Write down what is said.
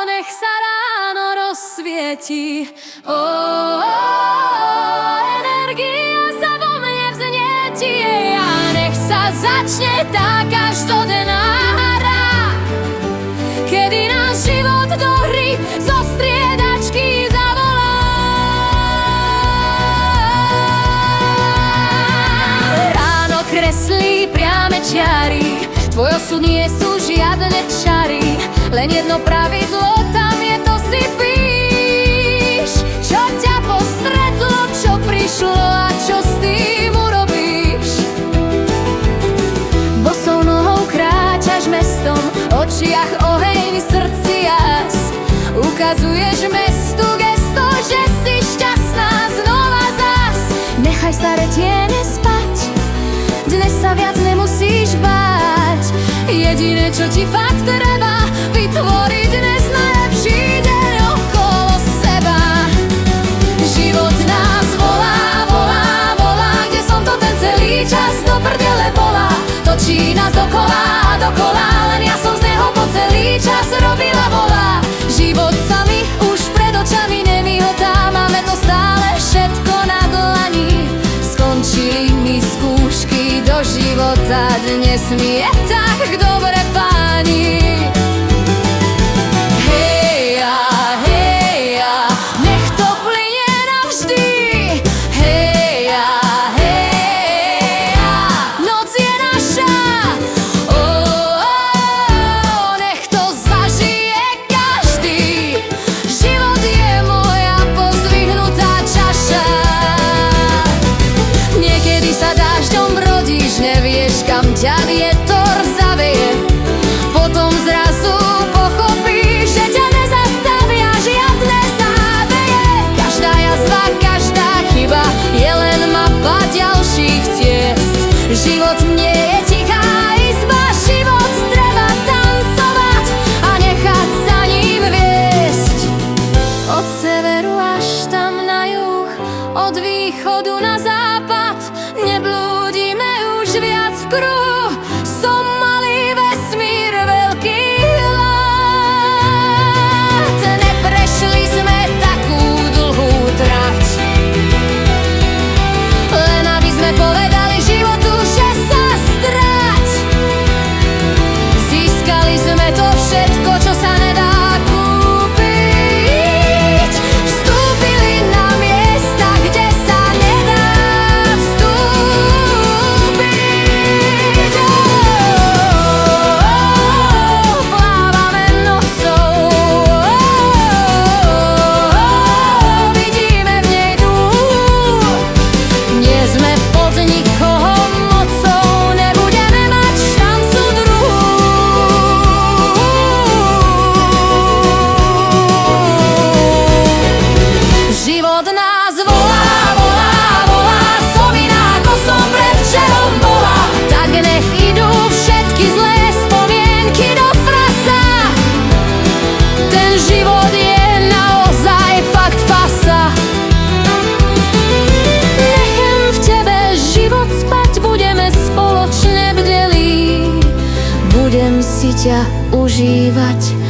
Nech sa ráno rozsvieti, energia sa vo mne vznietie a nech sa začne tá každodenná hra, kedy náš život do hry zo striedačky zavolá. Ráno kreslí priame čiary, tvoj osud nie sú žiadne čary, len jedno pravidlo tam je, to si píš. Čo ťa postretlo, čo prišlo a čo s tým urobíš. Bosou nohou kráčaš mestom, v očiach oheň, v srdci jas. Ukazuješ mestu gesto, že si šťastná znova zas. Nechaj staré tiene spať, dnes sa viac nemusíš báť. Jediné, čo ti fakt treba, vytvoriť dnes najlepší deň okolo seba. Život nás volá, volá, volá, kde som to ten celý čas do prdele bola. Točí nás dokola, dokola, len ja som z neho po celý čas robila vola. Život sa mi už pred očami nemihotá, máme to stále všetko na dlani. Skončili mi skúšky do života, dnes mi je tak dobre, páni. Heja, heja, nech to plynie navždy. Heja, heja, noc je naša. Nech to zažije každý. Život je moja pozdvihnutá čaša. Niekedy sa dážďom brodíš, nevieš, kam ťa vietor zaveje. Potom zrazu pochopíš, že ťa nezastavia žiadne záveje. Každá jazva, každá chyba je len mapa ďalších ciest. Život nie je tichá izba, život treba tancovať a nechať sa ním viesť. Od severu až tam na juh, od východu na západ, neblúdime už viac v kruhu. Som malý vesmír, veľký hlad. Neprešli sme takú dlhú trať, len aby sme povedali životu, že sa stráť. Získali sme to všetko, čo sa nedá kúpiť. Vstúpili na miesta, kde sa nedá vstúpiť. Plávame nocou, vidíme v nej dúhu. Nie sme pod nikoho mocou, nebudeme mať šancu druhú. Život nás volá, volá, volá, som iná, ako som predvčerom bola. Tak nech idú všetky zlé spomienky do prasa. Ten život je naozaj fakt fasa. Nechem v tebe život spať, budeme spoločne bdelí. Budem si ťa užívať